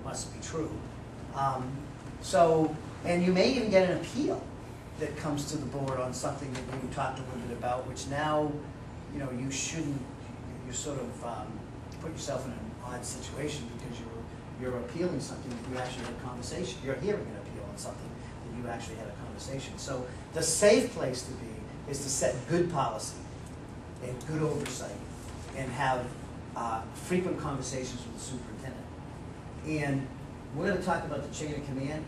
must be true. And you may even get an appeal that comes to the board on something that you talked a little bit about, which now, you shouldn't, you sort of put yourself in an odd situation because you're appealing something that you actually had a conversation. You're hearing an appeal on something that you actually had a conversation. So the safe place to be is to set good policy and good oversight and have frequent conversations with the superintendent. And we're going to talk about the chain of command.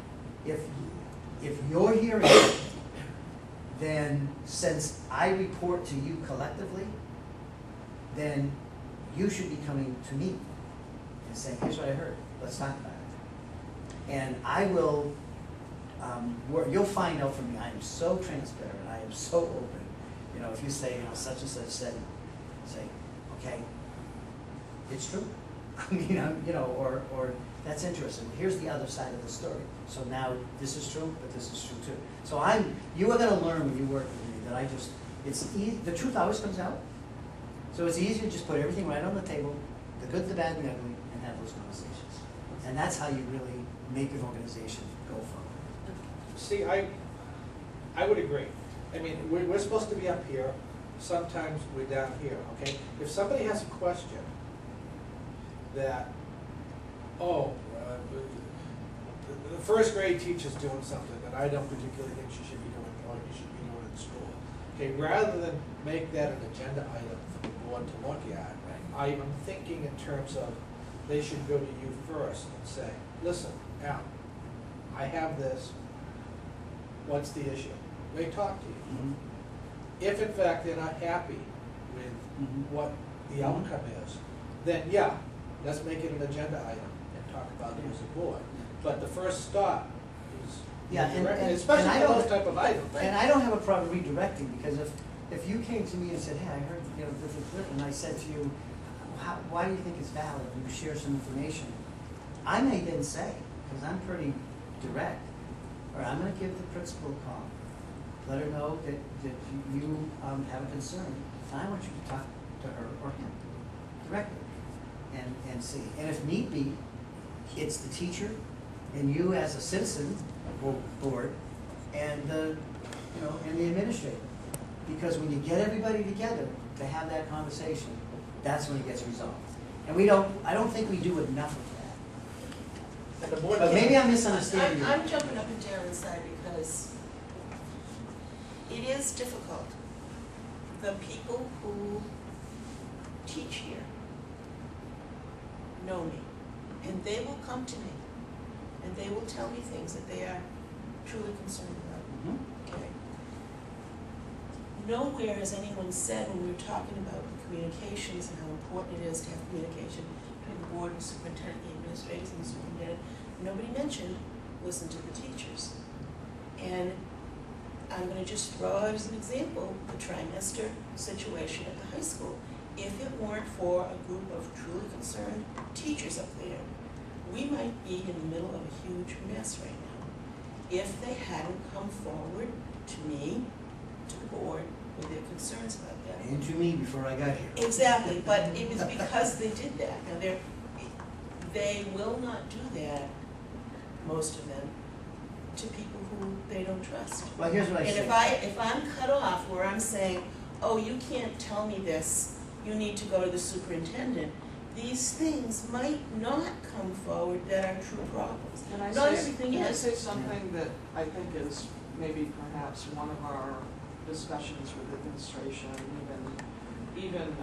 If you're hearing it, then since I report to you collectively, then you should be coming to me and saying, here's what I heard, let's talk about it. And I will, you'll find out from me, I am so transparent, I am so open. If you say, such and such said, say, okay, it's true. Or that's interesting. Here's the other side of the story. So now this is true, but this is true too. So you are going to learn when you work with me that it's easy, the truth always comes out. So it's easier to just put everything right on the table, the good, the bad, and the ugly, and have those conversations. And that's how you really make an organization go forward. See, I would agree. I mean, we're supposed to be up here. Sometimes we're down here, okay? If somebody has a question that, the first grade teacher's doing something that I don't particularly think she should be doing, or you should be doing in school. Okay, rather than make that an agenda item for the board to look at, I am thinking in terms of they should go to you first and say, listen, Al, I have this, what's the issue? They talk to you. Mm-hmm. If in fact they're not happy with what the outcome is, then yeah, let's make it an agenda item and talk about it as a board. But the first stop is especially for those type of items. Right? And I don't have a problem redirecting, because if you came to me and said, hey, I heard this is written, and I said to you, why do you think it's valid? You share some information. I may then say, because I'm pretty direct, or I'm going to give the principal a call, let her know that you have a concern. And I want you to talk to her or him directly and see. And if need be, it's the teacher and you as a citizen board and the administrator. Because when you get everybody together to have that conversation, that's when it gets resolved. And I don't think we do enough of that. And the board But maybe I'm misunderstanding you. I'm jumping up and down inside because it is difficult. The people who teach here know me, and they will come to me, and they will tell me things that they are truly concerned about. Mm-hmm. Okay. Nowhere has anyone said when we were talking about communications and how important it is to have communication between the board and the superintendent, the administrators and the superintendent, nobody mentioned listen to the teachers. And I'm going to just throw out as an example the trimester situation at the high school. If it weren't for a group of truly concerned teachers up there, we might be in the middle of a huge mess right now. If they hadn't come forward to me, to the board, with their concerns about that. And to me before I got here. Exactly, but it was because they did that. Now they will not do that, most of them, to people who they don't trust. Well, here's what I say. And if I'm cut off where I'm saying, oh, you can't tell me this, you need to go to the superintendent, these things might not come forward that are true problems. Not everything is. Can I say something that I think is maybe perhaps one of our discussions with administration, even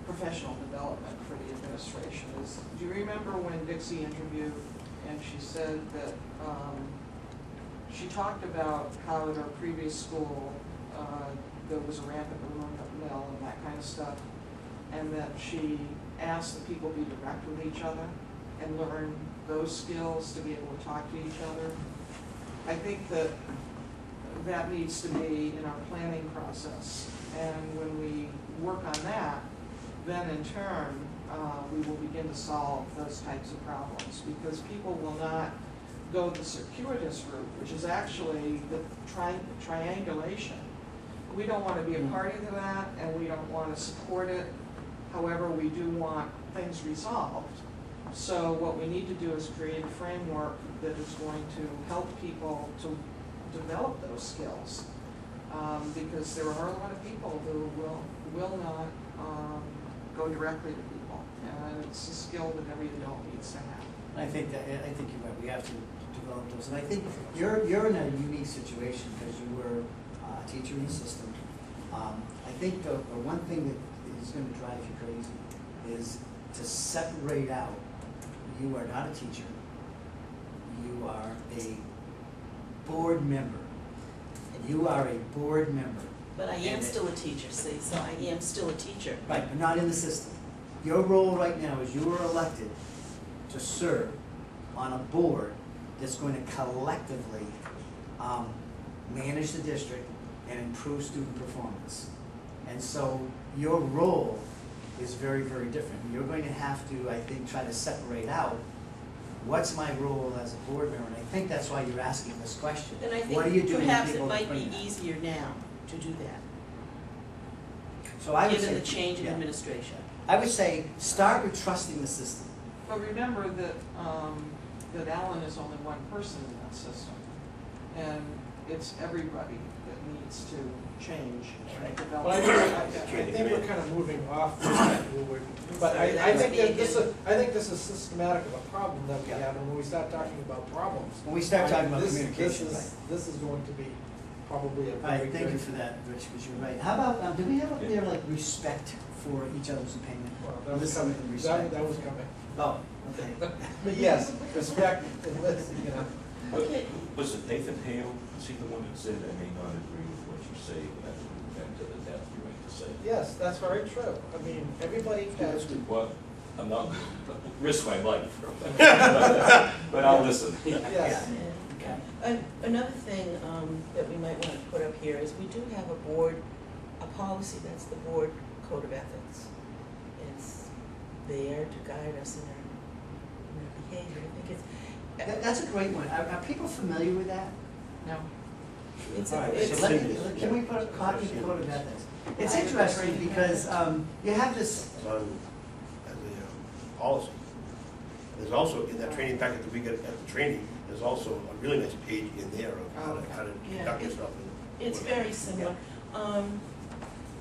professional development for the administration is, do you remember when Dixie interviewed and she said that she talked about how at her previous school there was a rampant rumor mill and that kind of stuff, and that she asked that people be direct with each other and learn those skills to be able to talk to each other. I think that needs to be in our planning process, and when we work on that, then in turn we will begin to solve those types of problems, because people will not go the circuitous route, which is actually the triangulation. We don't want to be a party to that, and we don't want to support it. However, we do want things resolved So what we need to do is create a framework that is going to help people to develop those skills. Because there are a lot of people who will not go directly to people, and it's a skill that every adult needs to have. I think you're right. We have to develop those, and I think you're in a unique situation because you were a teacher in the system. I think the one thing that is going to drive you crazy is to separate out. You are not a teacher. You are a board member. You are a board member. But I am still a teacher, see, so I am still a teacher. Right, but not in the system. Your role right now is you are elected to serve on a board that's going to collectively manage the district and improve student performance. And so your role is very, very different. You're going to have to, I think, try to separate out what's my role as a board member, and I think that's why you're asking this question. And I What do you think do when perhaps it people might bring be that? easier now to do that, So I would given say, the change in yeah. administration. I would say start with trusting the system. But remember that, that Alan is only one person in that system, and it's everybody that needs to change and develop. But I think we're kind of moving off from that, but I think that this is systematic of a problem that we have, and when we start talking about problems. When we start talking about this- communication, This is going to be probably a All very right, thank you for that, Rich, because you're right. How about, do we have up there like respect for each other's opinion? Well, that was Listen coming, and respect. that was coming. Oh, okay. But yes, respect and listen, you know. Okay. Was it Nathan Hale, is he the one that said, I may not agree with what you say, but I will defend to the death you're going to say? Yes, that's very true. I mean, everybody has. Well, I'm not, risk my life, but I'll listen. Yes. Yeah. Another thing that we might want to put up here is we do have a board, a policy, that's the board code of ethics. It's there to guide us in our behavior. I think That's a great one. Are people familiar with that? No. it's, All right, it's, so can we put a copy of the code of ethics? It's interesting because you have this, on as a policy. There's also, in that training packet that we get at the training, there's also a really nice page in there of how to Yeah, conduct yourself. it's very similar.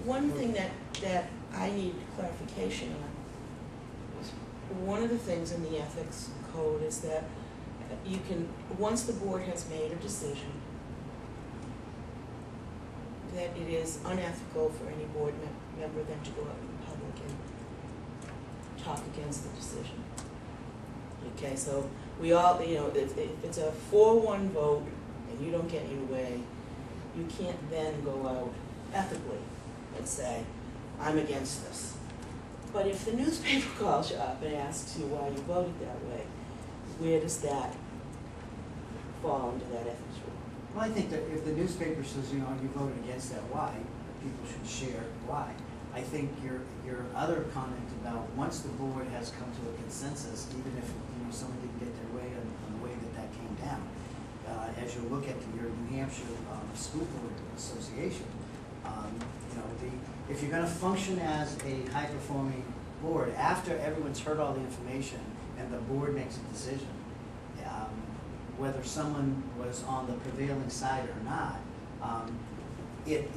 One thing that I need clarification on is one of the things in the ethics code is that you can, once the board has made a decision, that it is unethical for any board member then to go out in public and talk against the decision. Okay, so we all, you know, if it's a 4-1 vote and you don't get your way, you can't then go out ethically and say, I'm against this. But if the newspaper calls you up and asks you why you voted that way, where does that fall into that ethics rule? well, I think that if the newspaper says, you know, you voted against that, why? People should share why. I think your other comment about once the board has come to a consensus, even if someone didn't get their way on the way that came down, as you look at your New Hampshire School Board Association, if you're going to function as a high-performing board, after everyone's heard all the information and the board makes a decision, whether someone was on the prevailing side or not, it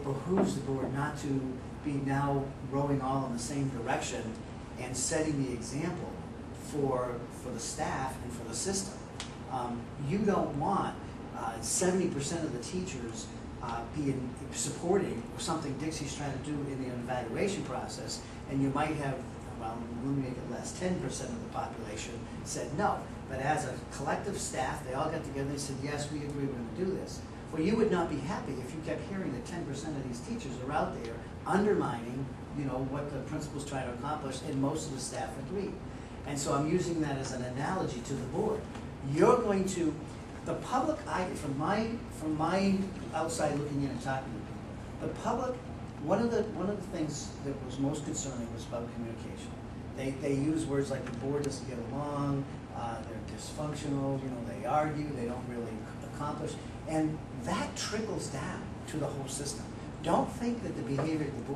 behooves the board not to be now rowing all in the same direction and setting the example for the staff and for the system. You don't want 70% of the teachers being supporting something Dixie's trying to do in the evaluation process, and you might have, well, we'll make it less, 10% of the population said no. But as a collective staff, they all got together and said, yes, we agree, we're going to do this. Well, you would not be happy if you kept hearing that 10% of these teachers are out there undermining, what the principals try to accomplish, and most of the staff agree. And so I'm using that as an analogy to the board. You're going to, the public, from my outside looking in and talking to people, the public, one of the things that was most concerning was about communication. They use words like the board doesn't get along, they're dysfunctional, they argue, they don't really accomplish, and that trickles down to the whole system. Don't think that the behavior of the board